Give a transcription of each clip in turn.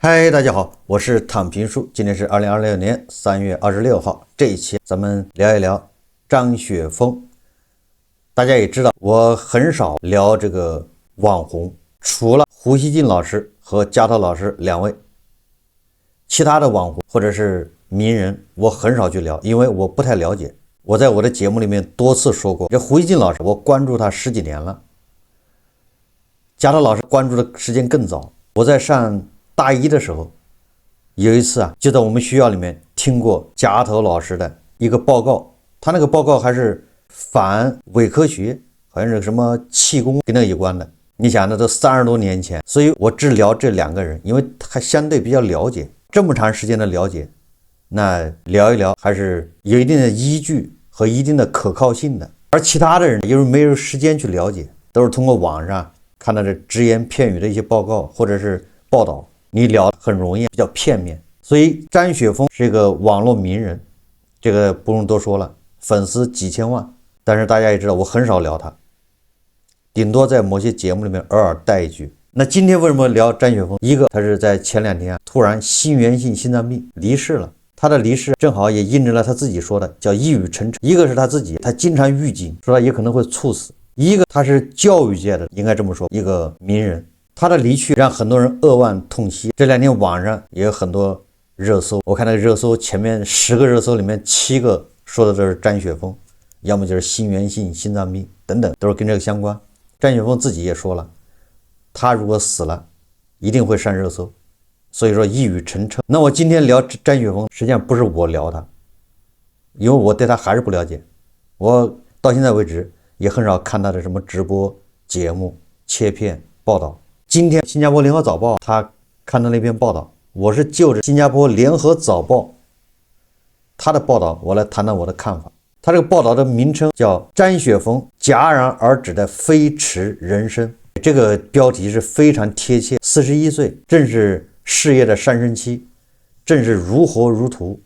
嗨，大家好，我是躺平叔，今天是2026年3月26号。这一期咱们聊一聊张雪峰。大家也知道，我很少聊这个网红，除了胡锡进老师和加涛老师两位，其他的网红或者是名人，我很少去聊，因为我不太了解。我在我的节目里面多次说过，这胡锡进老师，我关注他10几年了，加涛老师关注的时间更早。我在上大一的时候，有一次就在我们学校里面听过加涛老师的一个报告，他那个报告还是反伪科学，好像是什么气功跟那个有关的。你想，那都30多年前，所以我只聊这两个人，因为还相对比较了解，这么长时间的了解，那聊一聊还是有一定的依据和一定的可靠性的。而其他的人因为没有时间去了解，都是通过网上看到这只言片语的一些报告或者是报道，你聊很容易比较片面。所以张雪峰是一个网络名人，这个不用多说了，粉丝几千万。但是大家也知道，我很少聊他，顶多在某些节目里面偶尔带一句。那今天为什么聊张雪峰？一个他是在前2天突然心源性心脏病离世了，他的离世正好也印证了他自己说的叫一语成谶。一个是他自己，他经常预警说他也可能会猝死；一个他是教育界的，应该这么说，一个名人。他的离去让很多人扼腕痛惜。这2天网上也有很多热搜，我看那个热搜前面10个热搜里面7个说的都是张雪峰，要么就是心源性心脏病等等，都是跟这个相关。张雪峰自己也说了，他如果死了一定会上热搜，所以说一语成谶。那我今天聊张雪峰，实际上不是我聊他，因为我对他还是不了解，我到现在为止也很少看他的什么直播节目、切片报道。今天新加坡联合早报他看到那篇报道，我是就着新加坡联合早报他的报道，我来谈谈我的看法。他这个报道的名称叫张雪峰戛然而止的飞驰人生，这个标题是非常贴切。41岁正是事业的上升期，正是如火如荼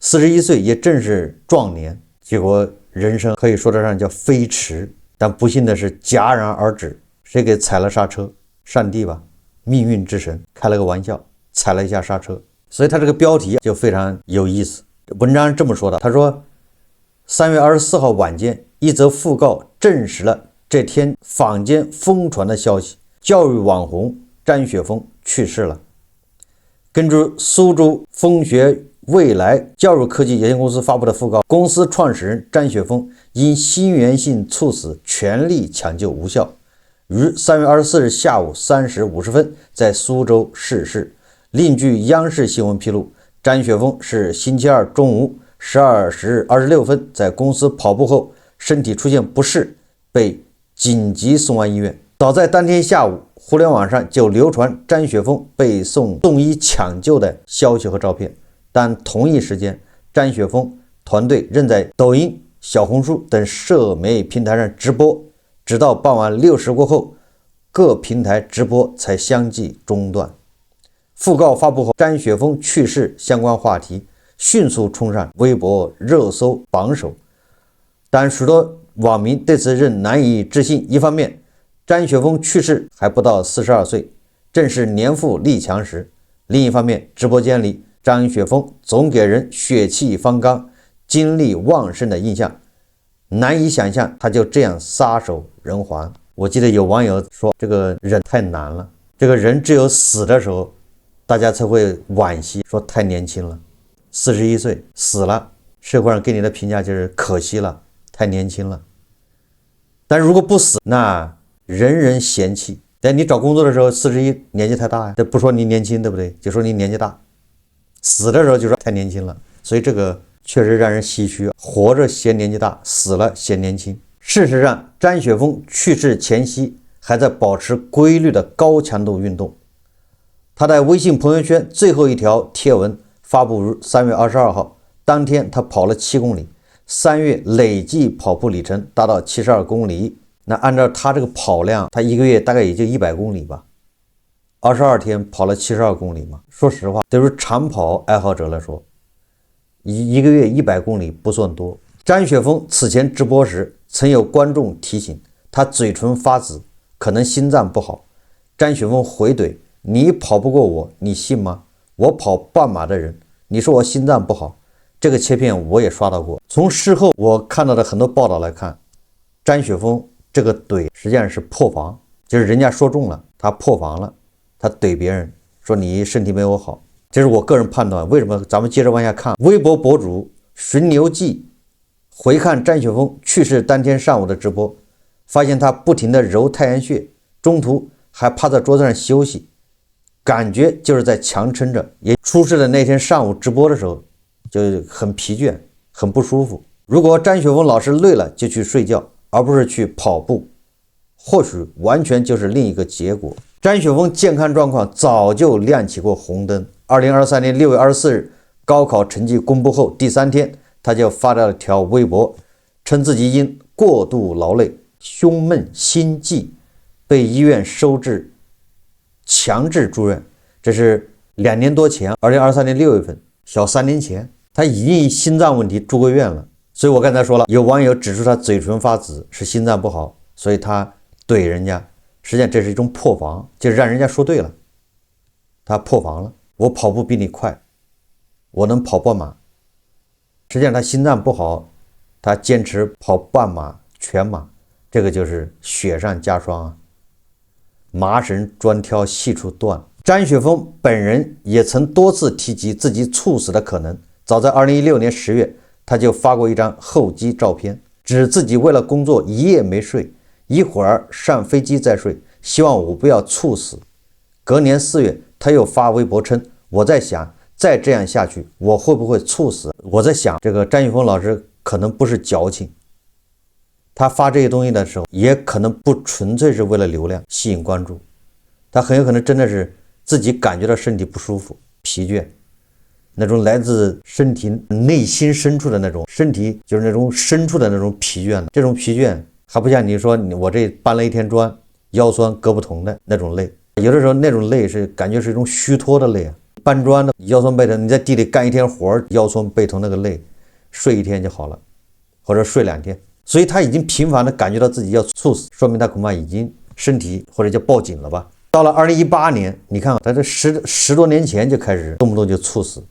，41岁也正是壮年，结果人生可以说得上叫飞驰。但不幸的是戛然而止，谁给踩了刹车？上帝吧，命运之神开了个玩笑，踩了一下刹车。所以他这个标题就非常有意思。文章是这么说的，他说3月24号晚间，一则讣告证实了这天坊间疯传的消息，教育网红张雪峰去世了。根据苏州风学未来教育科技有限公司发布的讣告，公司创始人张雪峰因心源性猝死全力抢救无效，于3月24日下午3时50分在苏州逝世。另据央视新闻披露，张雪峰是星期二中午12时26分在公司跑步后身体出现不适，被紧急送往医院。早在当天下午，互联网上就流传张雪峰被送医抢救的消息和照片，但同一时间，张雪峰团队仍在抖音、小红书等社媒平台上直播，直到傍晚6时过后，各平台直播才相继中断。讣告发布后，张雪峰去世相关话题迅速冲上微博热搜榜首，但许多网民对此仍难以置信。一方面，张雪峰去世还不到42岁，正是年富力强时；另一方面，直播间里张雪峰总给人血气方刚、精力旺盛的印象，难以想象他就这样撒手人寰。我记得有网友说，这个人太难了，这个人只有死的时候大家才会惋惜，说太年轻了，41岁死了，社会上给你的评价就是可惜了，太年轻了。但如果不死，那人人嫌弃。但你找工作的时候41年纪太大呀，这不说你年轻，对不对？就说你年纪大。死的时候就说太年轻了，所以这个确实让人唏嘘，活着嫌年纪大，死了嫌年轻。事实上，张雪峰去世前夕还在保持规律的高强度运动。他在微信朋友圈最后一条贴文发布于3月22号，当天他跑了7公里，3月累计跑步里程达到72公里。那按照他这个跑量，他一个月大概也就100公里吧，22天跑了72公里嘛。说实话，对于长跑爱好者来说，一个月100公里不算多。张雪峰此前直播时曾有观众提醒他嘴唇发紫，可能心脏不好。张雪峰回怼，你跑不过我，你信吗？我跑半马的人，你说我心脏不好，这个切片我也刷到过。从事后我看到的很多报道来看，张雪峰这个怼实际上是破防，就是人家说中了，他破防了，他怼别人说你身体没我好，这是我个人判断。为什么？咱们接着往下看，微博博主寻牛记回看张雪峰去世当天上午的直播，发现他不停地揉太阳穴，中途还趴在桌子上休息，感觉就是在强撑着。也出事的那天上午直播的时候就很疲倦，很不舒服。如果张雪峰老师累了就去睡觉，而不是去跑步，或许完全就是另一个结果。张雪峰健康状况早就亮起过红灯。2023年6月24日高考成绩公布后第3天，他就发了条微博，称自己因过度劳累、胸闷、心悸，被医院收治，强制住院。这是2年多前，2023年6月份，小3年前，他已经因心脏问题住过院了。所以我刚才说了，有网友指出他嘴唇发紫是心脏不好，所以他怼人家，实际上这是一种破防，就是让人家说对了，他破防了。我跑步比你快，我能跑半马。实际上他心脏不好，他坚持跑半马、全马，这个就是雪上加霜啊！麻绳专挑细处断。张雪峰本人也曾多次提及自己猝死的可能。早在2016年10月，他就发过一张候机照片，指自己为了工作一夜没睡，一会儿上飞机再睡，希望我不要猝死。隔年4月，他又发微博称，我在想再这样下去我会不会猝死。我在想这个张雪峰老师可能不是矫情，他发这些东西的时候也可能不纯粹是为了流量吸引关注，他很有可能真的是自己感觉到身体不舒服、疲倦，那种来自身体内心深处的那种身体就是那种深处的那种疲倦，这种疲倦还不像你说我这搬了一天砖腰酸胳膊疼的那种累，有的时候那种累是感觉是一种虚脱的累啊。搬砖的腰酸背疼，你在地里干一天活腰酸背疼那个累，睡一天就好了，或者睡2天。所以他已经频繁的感觉到自己要猝死，说明他恐怕已经身体或者叫报警了吧。到了2018年，你看他这十多年前就开始动不动就猝死。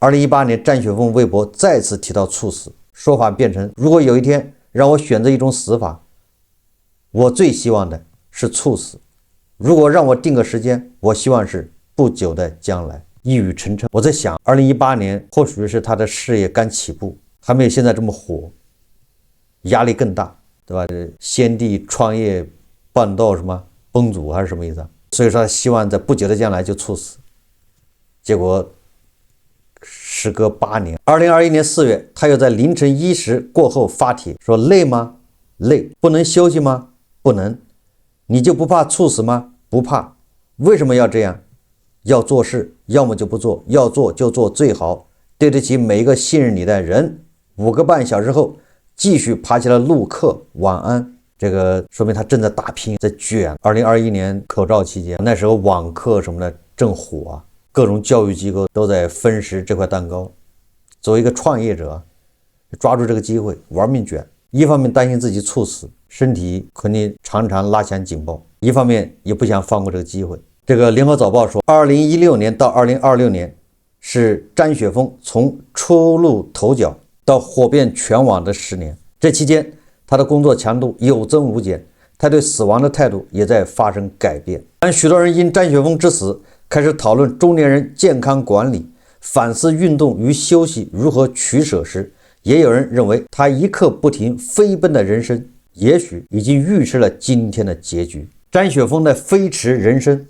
2018年，张雪峰微博再次提到猝死，说法变成：如果有一天让我选择一种死法，我最希望的是猝死。如果让我定个时间，我希望是不久的将来。一语成谶。我在想，2018年或许是他的事业刚起步，还没有现在这么火，压力更大，对吧？先帝创业半道什么崩殂还是什么意思啊？所以说他希望在不久的将来就猝死。结果时隔8年，2021年4月，他又在凌晨1时过后发帖说：累吗？累。不能休息吗？不能。你就不怕猝死吗？不怕。为什么要这样？要做事，要么就不做，要做就做最好，对得起每一个信任你的人。5个半小时后，继续爬起了录课，晚安。这个说明他正在打拼，在卷。2021年口罩期间，那时候网课什么的正火啊，各种教育机构都在分食这块蛋糕。作为一个创业者，抓住这个机会玩命卷，一方面担心自己猝死，身体肯定常常拉响警报，一方面也不想放过这个机会。这个联合早报说，2016年到2026年是张雪峰从初露头角到火遍全网的10年。这期间，他的工作强度有增无减，他对死亡的态度也在发生改变。当许多人因张雪峰之死开始讨论中年人健康管理，反思运动与休息如何取舍时，也有人认为他一刻不停飞奔的人生也许已经预示了今天的结局。张雪峰的飞驰人生。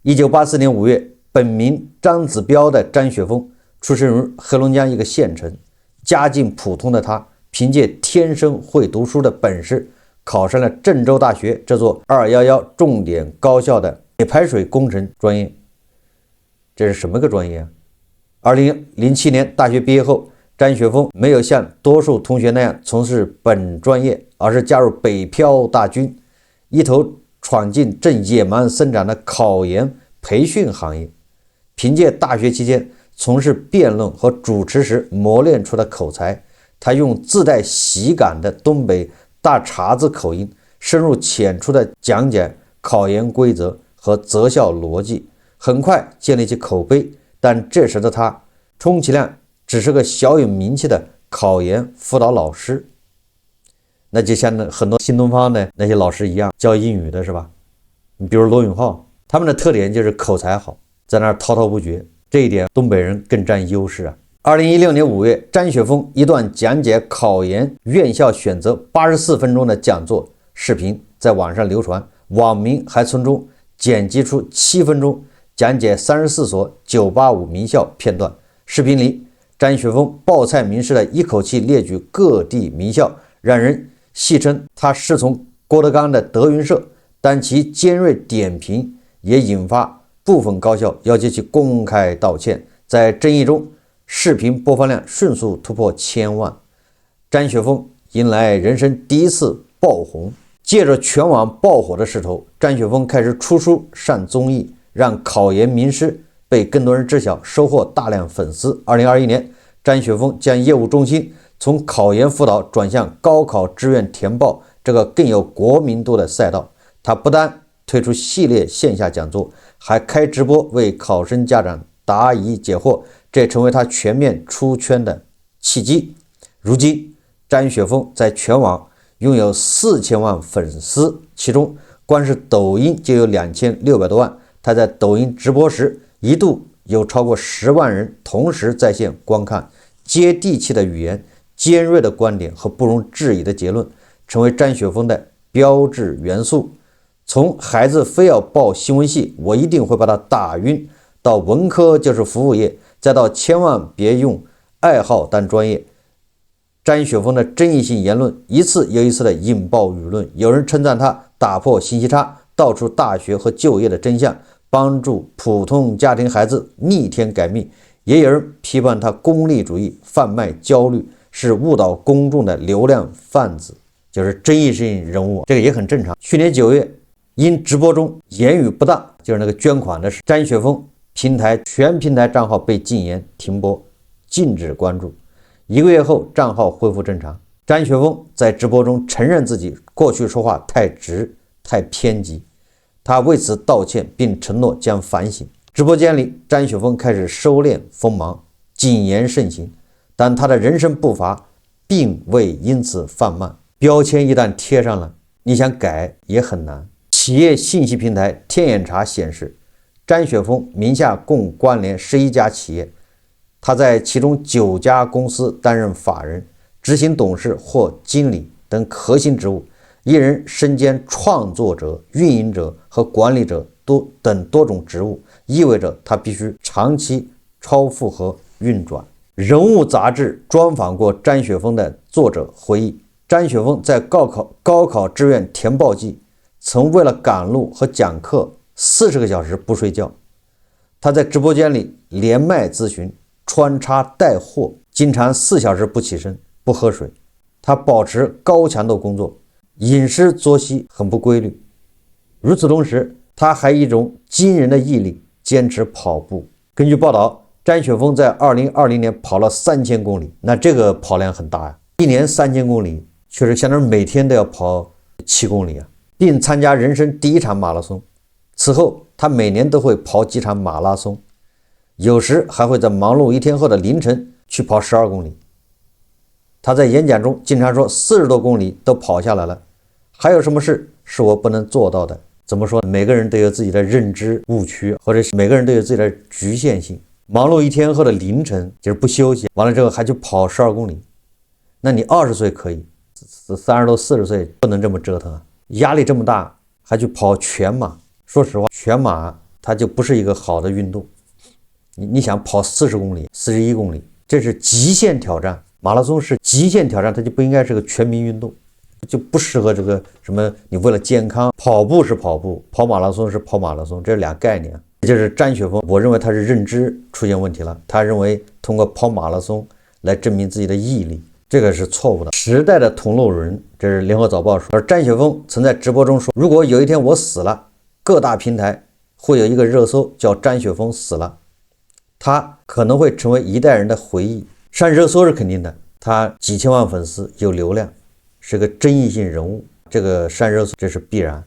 1984年5月，本名张子彪的张雪峰出生于黑龙江一个县城，家境普通的他凭借天生会读书的本事，考上了郑州大学这座211重点高校的铁排水工程专业。这是什么个专业啊？2007年大学毕业后，张雪峰没有像多数同学那样从事本专业，而是加入北漂大军，一头闯进正野蛮生长的考研培训行业。凭借大学期间从事辩论和主持时磨练出的口才，他用自带喜感的东北大碴子口音，深入浅出的讲解考研规则和择校逻辑，很快建立起口碑，但这时的他充其量只是个小有名气的考研辅导老师，那就像很多新东方的那些老师一样教英语的是吧？你比如罗永浩，他们的特点就是口才好，在那儿滔滔不绝，这一点东北人更占优势啊。2016年5月，张雪峰一段讲解考研院校选择84分钟的讲座视频在网上流传，网民还从中剪辑出7分钟讲解34所985名校片段。视频里，张雪峰报菜名师的一口气列举各地名校，让人戏称他师从郭德纲的德云社，但其尖锐点评也引发部分高校要求其公开道歉。在争议中，视频播放量迅速突破1000万，张雪峰迎来人生第一次爆红。借着全网爆火的势头，张雪峰开始出书上综艺，让考研名师被更多人知晓，收获大量粉丝。2021年，张雪峰将业务中心从考研辅导转向高考志愿填报这个更有国民度的赛道。他不但推出系列线下讲座，还开直播为考生家长答疑解惑，这成为他全面出圈的契机。如今，张雪峰在全网拥有4000万粉丝，其中光是抖音就有2600多万。他在抖音直播时，一度有超过10万人同时在线观看。接地气的语言、尖锐的观点和不容置疑的结论，成为张雪峰的标志元素。从孩子非要报新闻系，我一定会把他打晕，到文科就是服务业，再到千万别用爱好当专业，张雪峰的争议性言论一次又一次的引爆舆论。有人称赞他打破信息差，道出大学和就业的真相，帮助普通家庭孩子逆天改命。也有人批判他功利主义，贩卖焦虑，是误导公众的流量贩子，就是争议性人物，这个也很正常。去年9月，因直播中言语不当，就是那个捐款的事，张雪峰全平台账号被禁言停播，禁止关注。1个月后，账号恢复正常。张雪峰在直播中承认自己过去说话太直、太偏激，他为此道歉，并承诺将反省。直播间里，张雪峰开始收敛锋芒，谨言慎行，但他的人生步伐并未因此放慢。标签一旦贴上了，你想改也很难。企业信息平台天眼查显示，张雪峰名下共关联11家企业，他在其中9家公司担任法人、执行董事或经理等核心职务，一人身兼创作者、运营者和管理者等多种职务，意味着他必须长期超负荷运转。人物杂志专访过张雪峰的作者回忆，张雪峰在高考志愿填报季曾为了赶路和讲课40个小时不睡觉。他在直播间里连麦咨询，穿插带货，经常4小时不起身不喝水。他保持高强度工作，饮食作息很不规律。与此同时，他还以一种惊人的毅力坚持跑步。根据报道，张雪峰在2020年跑了3000公里，那这个跑量很大呀，一年3000公里，确实相当于每天都要跑7公里啊，并参加人生第1场马拉松。此后，他每年都会跑几场马拉松，有时还会在忙碌一天后的凌晨去跑12公里。他在演讲中经常说40多公里都跑下来了，还有什么事是我不能做到的？怎么说？每个人都有自己的认知误区，或者是每个人都有自己的局限性。忙碌一天后的凌晨就是不休息，完了之后还去跑12公里，那你20岁可以，30多40岁不能这么折腾啊！压力这么大还去跑全马，说实话，全马它就不是一个好的运动。你想跑40公里、41公里，这是极限挑战。马拉松是极限挑战，它就不应该是个全民运动，就不适合这个什么你为了健康跑步是跑步，跑马拉松是跑马拉松，这是俩概念。也就是张雪峰，我认为他是认知出现问题了，他认为通过跑马拉松来证明自己的毅力，这个是错误的。时代的同路人，这是联合早报说。而张雪峰曾在直播中说，如果有一天我死了，各大平台会有一个热搜叫张雪峰死了，他可能会成为一代人的回忆。上热搜是肯定的，他几千万粉丝，有流量，是个争议性人物，这个上热搜这是必然。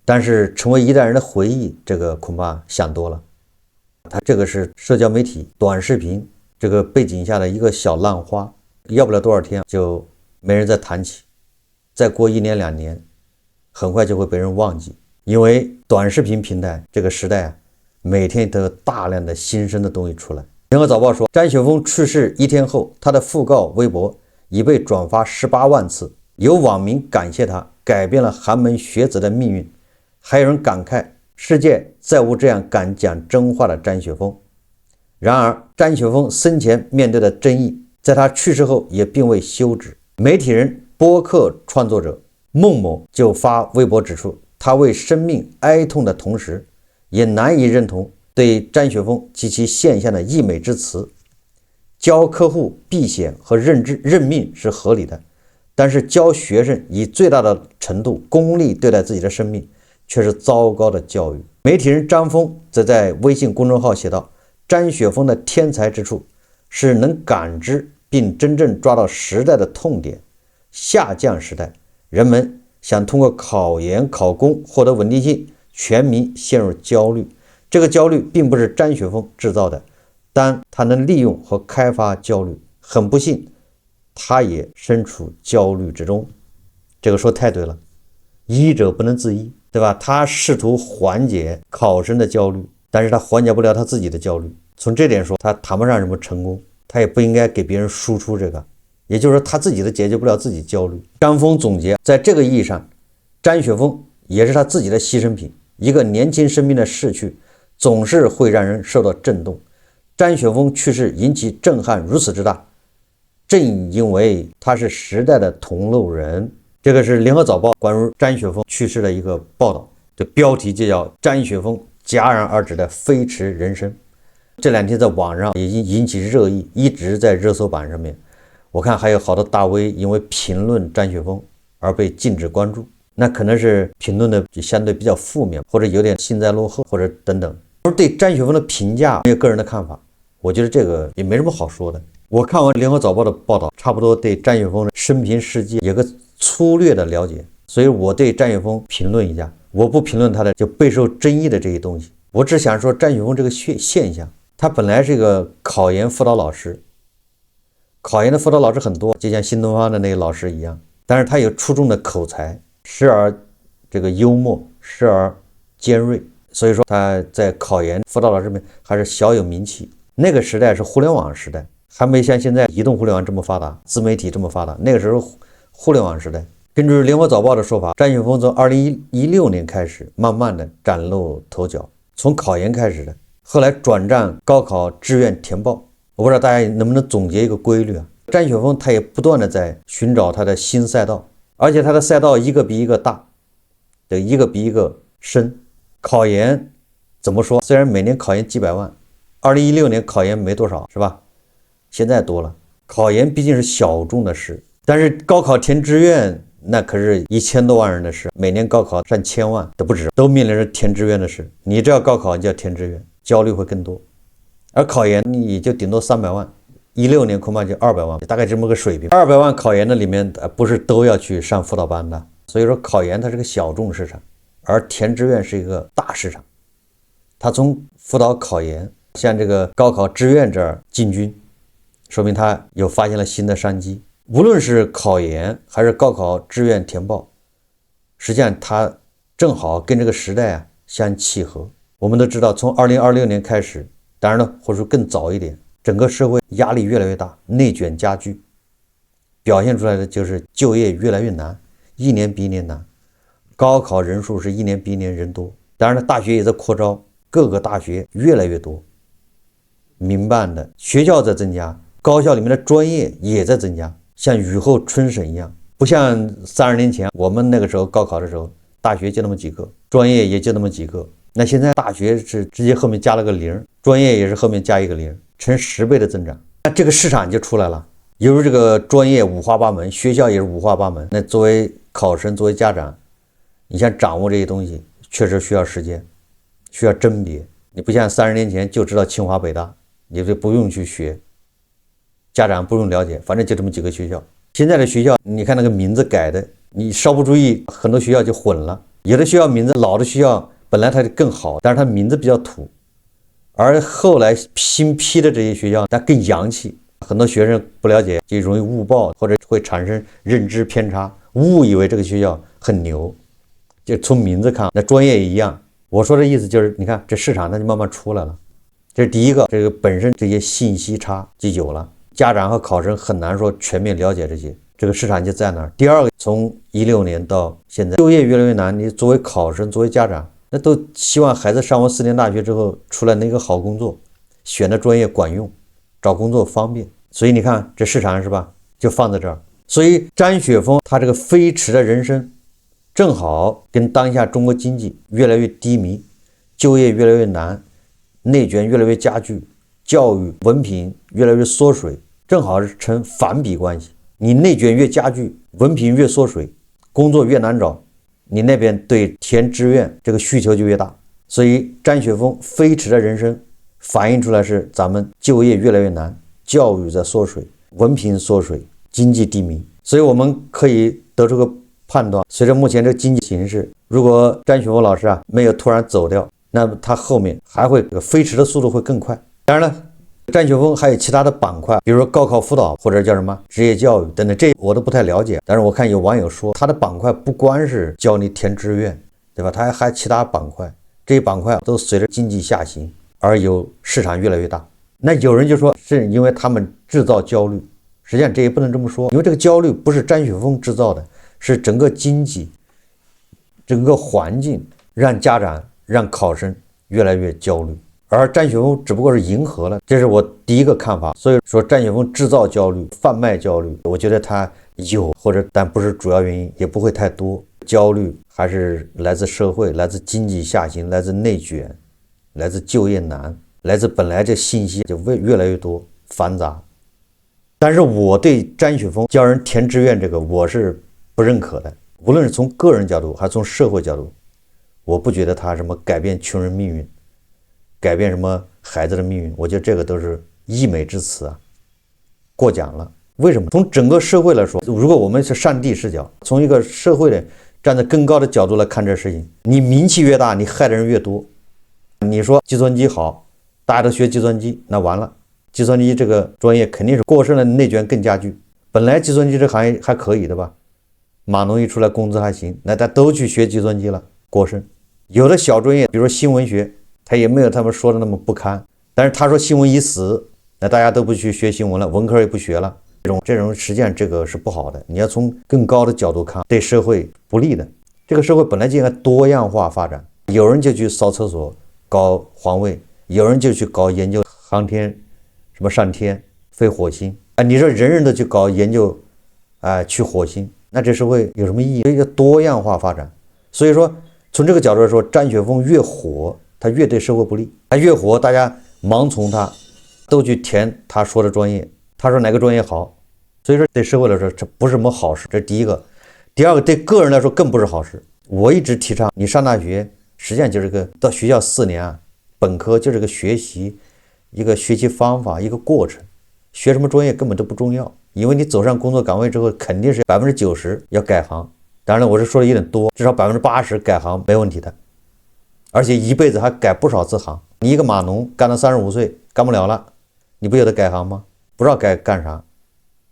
但是成为一代人的回忆，这个恐怕想多了。它这个是社交媒体短视频这个背景下的一个小浪花，要不了多少天就没人再谈起，再过1年2年，很快就会被人忘记。因为短视频平台这个时代啊，每天都有大量的新生的东西出来。联合早报说，张雪峰去世1天后，他的讣告微博已被转发18万次，有网民感谢他改变了寒门学子的命运，还有人感慨世界再无这样敢讲真话的张雪峰。然而张雪峰生前面对的争议，在他去世后也并未休止。媒体人、播客创作者孟某就发微博指出，他为生命哀痛的同时，也难以认同对张雪峰及其献下的溢美之词。教客户避险和认命是合理的，但是教学生以最大的程度功利对待自己的生命，却是糟糕的教育。媒体人张峰则在微信公众号写道，张雪峰的天才之处是能感知并真正抓到时代的痛点。下降时代，人们想通过考研考公获得稳定性，全民陷入焦虑。这个焦虑并不是张雪峰制造的，但他能利用和开发焦虑。很不幸，他也身处焦虑之中。这个说太对了，医者不能自医，对吧？他试图缓解考生的焦虑，但是他缓解不了他自己的焦虑。从这点说，他谈不上什么成功，他也不应该给别人输出这个，也就是说他自己都解决不了自己焦虑。张峰总结，在这个意义上，张雪峰也是他自己的牺牲品。一个年轻生命的逝去总是会让人受到震动，张雪峰去世引起震撼如此之大，正因为他是时代的同路人。这个是联合早报关于张雪峰去世的一个报道，这标题就叫张雪峰戛然而止的飞驰人生。这2天在网上已经引起热议，一直在热搜榜上面。我看还有好多大 V 因为评论张雪峰而被禁止关注，那可能是评论的相对比较负面，或者有点幸灾乐祸，或者等等。而对张雪峰的评价没有个人的看法，我觉得这个也没什么好说的。我看完联合早报的报道，差不多对张雪峰的生平事迹有个粗略的了解，所以我对张雪峰评论一下，我不评论他的就备受争议的这些东西。我只想说张雪峰这个现象，他本来是一个考研辅导老师，考研的辅导老师很多，就像新东方的那个老师一样，但是他有出众的口才，时而这个幽默，时而尖锐，所以说他在考研辅导老师们还是小有名气。那个时代是互联网时代，还没像现在移动互联网这么发达，自媒体这么发达，那个时候互联网时代。根据联合早报的说法，张雪峰从2016年开始慢慢的崭露头角，从考研开始的，后来转战高考志愿填报。我不知道大家能不能总结一个规律啊？张雪峰他也不断的在寻找他的新赛道，而且他的赛道一个比一个大，一个比一个深。考研怎么说？虽然每年考研几百万，2016年考研没多少，是吧？现在多了。考研毕竟是小众的事，但是高考填志愿那可是1000多万人的事，每年高考上千万都不止，都面临着填志愿的事。你只要高考，你就要填志愿，焦虑会更多。而考研你就顶多300万，16年恐怕就200万，大概这么个水平。200万考研的里面不是都要去上辅导班的，所以说考研它是个小众市场，而填志愿是一个大市场。他从辅导考研像这个高考志愿这儿进军，说明他又发现了新的商机。无论是考研还是高考志愿填报，实际上它正好跟这个时代相契合。我们都知道，从2026年开始，当然了，或者说更早一点，整个社会压力越来越大，内卷加剧，表现出来的就是就业越来越难，一年比一年难。高考人数是一年比一年人多，当然了，大学也在扩招，各个大学越来越多，民办的学校在增加，高校里面的专业也在增加，像雨后春笋一样。不像30年前我们那个时候高考的时候，大学就那么几个，专业也就那么几个。那现在大学是直接后面加了个0，专业也是后面加一个0，成10倍的增长。那这个市场就出来了，由于这个专业五花八门，学校也是五花八门。那作为考生，作为家长，你想掌握这些东西，确实需要时间，需要甄别。你不像30年前就知道清华北大，你就不用去学，家长不用了解，反正就这么几个学校。现在的学校，你看那个名字改的，你稍不注意，很多学校就混了。有的学校名字，老的学校本来它就更好，但是它名字比较土，而后来新批的这些学校，它更洋气，很多学生不了解就容易误报，或者会产生认知偏差，误以为这个学校很牛。就从名字看，那专业也一样。我说的意思就是，你看这市场它就慢慢出来了。这是第一个，这个本身这些信息差就有了，家长和考生很难说全面了解这些，这个市场就在那儿。第二个，从16年到现在，就业越来越难，你作为考生，作为家长，那都希望孩子上完4年大学之后出来那个好工作，选的专业管用，找工作方便。所以你看这市场是吧，就放在这儿。所以张雪峰他这个飞驰的人生，正好跟当下中国经济越来越低迷，就业越来越难，内卷越来越加剧，教育文凭越来越缩水，正好是成反比关系。你内卷越加剧，文凭越缩水，工作越难找，你那边对填志愿这个需求就越大。所以张雪峰飞驰的人生反映出来是咱们就业越来越难，教育在缩水，文凭缩水，经济低迷。所以我们可以得出个判断，随着目前这个经济形势，如果张雪峰老师没有突然走掉，那么他后面还会飞驰的速度会更快。当然了，张雪峰还有其他的板块，比如说高考辅导或者叫什么职业教育等等，这我都不太了解。但是我看有网友说，他的板块不光是教你填志愿，对吧？他还其他板块，这些板块都随着经济下行而有市场越来越大。那有人就说是因为他们制造焦虑，实际上这也不能这么说，因为这个焦虑不是张雪峰制造的，是整个经济整个环境让家长让考生越来越焦虑，而张雪峰只不过是迎合了，这是我第一个看法。所以说张雪峰制造焦虑贩卖焦虑，我觉得他有，或者但不是主要原因，也不会太多。焦虑还是来自社会，来自经济下行，来自内卷，来自就业难，来自本来这信息就越来越多繁杂。但是我对张雪峰教人填志愿这个我是不认可的，无论是从个人角度还是从社会角度，我不觉得他什么改变穷人命运，改变什么孩子的命运，我觉得这个都是溢美之词过奖了。为什么？从整个社会来说，如果我们是上帝视角，从一个社会的站在更高的角度来看这事情，你名气越大，你害的人越多。你说计算机好，大家都学计算机，那完了，计算机这个专业肯定是过剩的内卷更加剧。本来计算机这行业还可以的吧，码农一出来工资还行，那大家都去学计算机了，过剩。有的小专业，比如说新闻学，他也没有他们说的那么不堪，但是他说新闻已死，那大家都不去学新闻了，文科也不学了，这种实际上这个是不好的。你要从更高的角度看，对社会不利的。这个社会本来就应该多样化发展，有人就去扫厕所搞环卫，有人就去搞研究航天，什么上天飞火星你说人人都去搞研究去火星，那这社会有什么意义？一个多样化发展。所以说从这个角度来说，张雪峰越火，他越对社会不利，他越火，大家盲从他，都去填他说的专业，他说哪个专业好，所以说对社会来说这不是什么好事，这是第一个。第二个，对个人来说更不是好事。我一直提倡你上大学实际上就是个到学校4年本科就是个学习，一个学习方法，一个过程，学什么专业根本都不重要，因为你走上工作岗位之后肯定是90%要改行。当然了，我是说的有点多，至少80%改行没问题的，而且一辈子还改不少次行。你一个码农干到35岁干不了了，你不有得改行吗？不知道该干啥，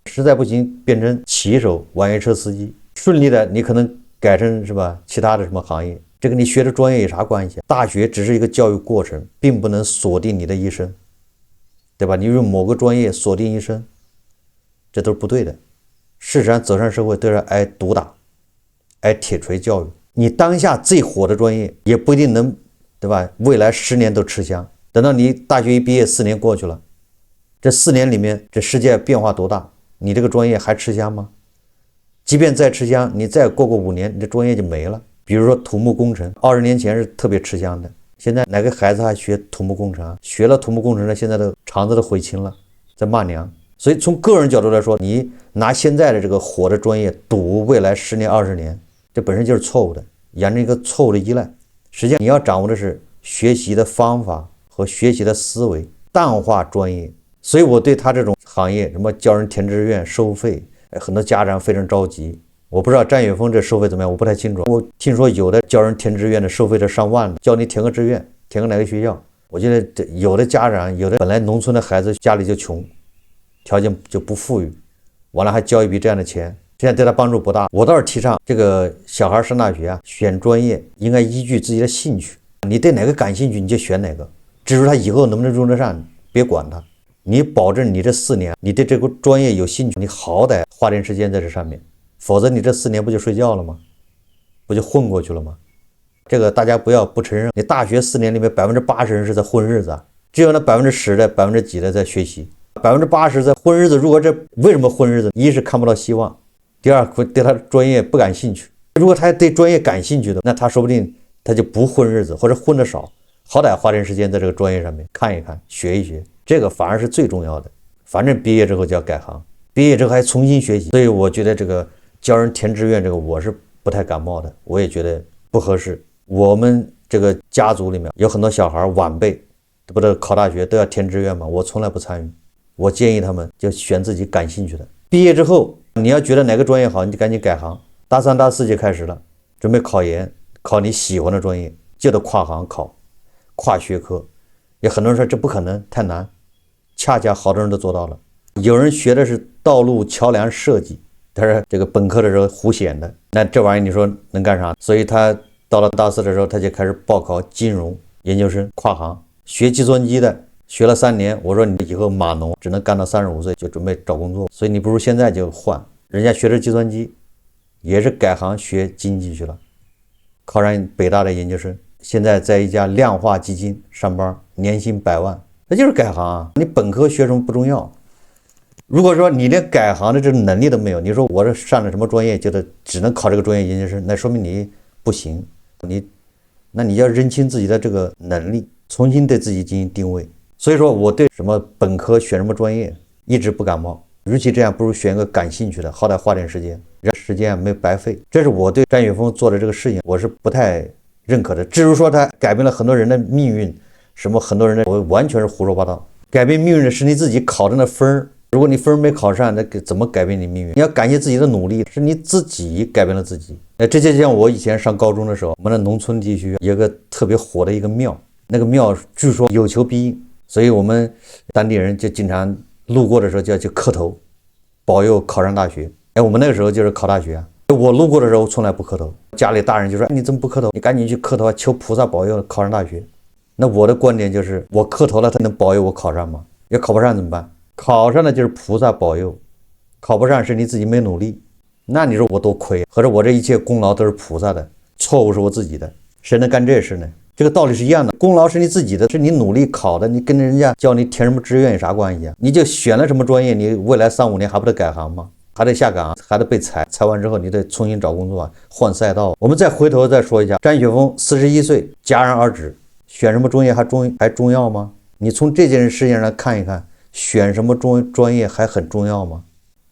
实在不行变成骑手、网约车司机，顺利的你可能改成是吧其他的什么行业，这个你学的专业有啥关系？大学只是一个教育过程，并不能锁定你的一生，对吧？你用某个专业锁定一生，这都是不对的。事实上走上社会都是挨毒打，挨铁锤教育。你当下最火的专业也不一定能，对吧？未来10年都吃香。等到你大学一毕业4年过去了，这4年里面这世界变化多大，你这个专业还吃香吗？即便再吃香，你再过5年，你这专业就没了。比如说土木工程，20年前是特别吃香的，现在哪个孩子还学土木工程学了土木工程的，现在的肠子都悔青了，在骂娘。所以从个人角度来说，你拿现在的这个火的专业赌未来10年、20年，这本身就是错误的，养成一个错误的依赖。实际上你要掌握的是学习的方法和学习的思维，淡化专业。所以我对他这种行业，什么教人填志愿收费，很多家长非常着急。我不知道张雪峰这收费怎么样，我不太清楚。我听说有的教人填志愿的收费是上万的，叫你填个志愿，填个哪个学校，我觉得有的家长，有的本来农村的孩子家里就穷，条件就不富裕，完了还交一笔这样的钱，现在对他帮助不大。我倒是提倡这个小孩上大学啊，选专业应该依据自己的兴趣，你对哪个感兴趣你就选哪个，至于他以后能不能用得上，别管他。你保证你这4年你对这个专业有兴趣，你好歹花点时间在这上面，否则你这4年不就睡觉了吗？不就混过去了吗？这个大家不承认，你大学4年里面80%人是在混日子啊，只有那10%的几的在学习，80%在混日子。如果这为什么混日子？一是看不到希望，第二对他专业不感兴趣。如果他对专业感兴趣的，那他说不定他就不混日子，或者混得少，好歹花点时间在这个专业上面看一看，学一学，这个反而是最重要的。反正毕业之后就要改行，毕业之后还重新学习，所以我觉得这个教人填志愿这个我是不太感冒的，我也觉得不合适。我们这个家族里面有很多小孩晚辈，不都考大学都要填志愿吗？我从来不参与，我建议他们就选自己感兴趣的。毕业之后，你要觉得哪个专业好，你就赶紧改行。大3、大4就开始了，准备考研，考你喜欢的专业，就得跨行考，跨学科。有很多人说这不可能，太难，恰恰好多人都做到了。有人学的是道路桥梁设计，他说这个本科的时候胡显的，那这玩意儿你说能干啥？所以他到了大4的时候，他就开始报考金融研究生，跨行学计算机的，学了3年。我说你以后码农只能干到35岁就准备找工作，所以你不如现在就换。人家学的计算机，也是改行学经济去了，考上北大的研究生，现在在一家量化基金上班，年薪100万，那就是改行啊。你本科学什么不重要，如果说你连改行的这能力都没有，你说我这上了什么专业，只能考这个专业研究生，那说明你不行。那你要认清自己的这个能力，重新对自己进行定位。所以说我对什么本科选什么专业一直不感冒，与其这样，不如选个感兴趣的，好歹花点时间，让时间没白费。这是我对张雪峰做的这个事情，我是不太认可的。至于说他改变了很多人的命运，什么很多人的，我完全是胡说八道。改变命运的是你自己考的那分儿，如果你分没考上，那怎么改变你命运？你要感谢自己的努力，是你自己改变了自己。这就像我以前上高中的时候，我们的农村地区有个特别火的一个庙，那个庙据说有求必应，所以我们当地人就经常路过的时候就要去磕头，保佑考上大学。我们那个时候就是考大学啊。我路过的时候从来不磕头，家里大人就说你怎么不磕头？你赶紧去磕头啊，求菩萨保佑考上大学。那我的观点就是，我磕头了，他能保佑我考上吗？要考不上怎么办？考上了就是菩萨保佑，考不上是你自己没努力。那你说我多亏，合着我这一切功劳都是菩萨的，错误是我自己的，谁能干这事呢？这个道理是一样的，功劳是你自己的，是你努力考的，你跟人家叫你填什么志愿有啥关系啊？你就选了什么专业，你未来3、5年还不得改行吗？还得下岗，还得被裁，裁完之后你得重新找工作，换赛道。我们再回头再说一下，张雪峰41岁戛然而止，选什么专业还重要吗？你从这件事情上看一看，选什么专业还很重要吗？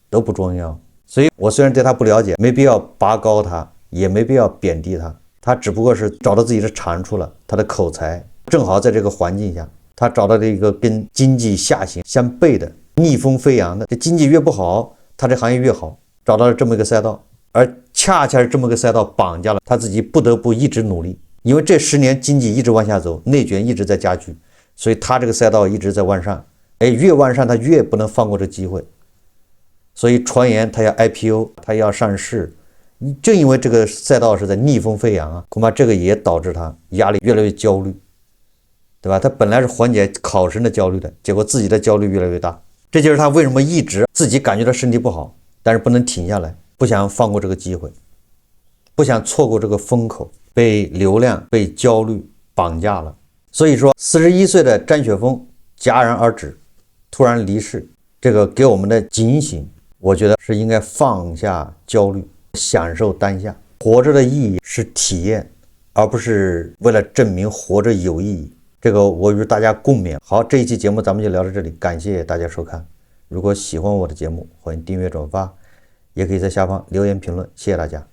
都不重要。所以我虽然对他不了解，没必要拔高他，也没必要贬低他，他只不过是找到自己的长处了，他的口才正好在这个环境下，他找到了一个跟经济下行相悖的逆风飞扬的，这经济越不好，他这行业越好，找到了这么一个赛道，而恰恰是这么个赛道绑架了他自己，不得不一直努力，因为这10年经济一直往下走，内卷一直在加剧，所以他这个赛道一直在往上，越往上他越不能放过这机会。所以传言他要 IPO， 他要上市，正因为这个赛道是在逆风飞扬啊，恐怕这个也导致他压力越来越焦虑，对吧？他本来是缓解考生的焦虑的，结果自己的焦虑越来越大。这就是他为什么一直自己感觉到身体不好，但是不能停下来，不想放过这个机会，不想错过这个风口，被流量被焦虑绑架了。所以说41岁的张雪峰戛然而止，突然离世，这个给我们的警醒，我觉得是应该放下焦虑，享受当下。活着的意义是体验，而不是为了证明活着有意义。这个我与大家共勉。好，这一期节目咱们就聊到这里，感谢大家收看。如果喜欢我的节目，欢迎订阅转发，也可以在下方留言评论，谢谢大家。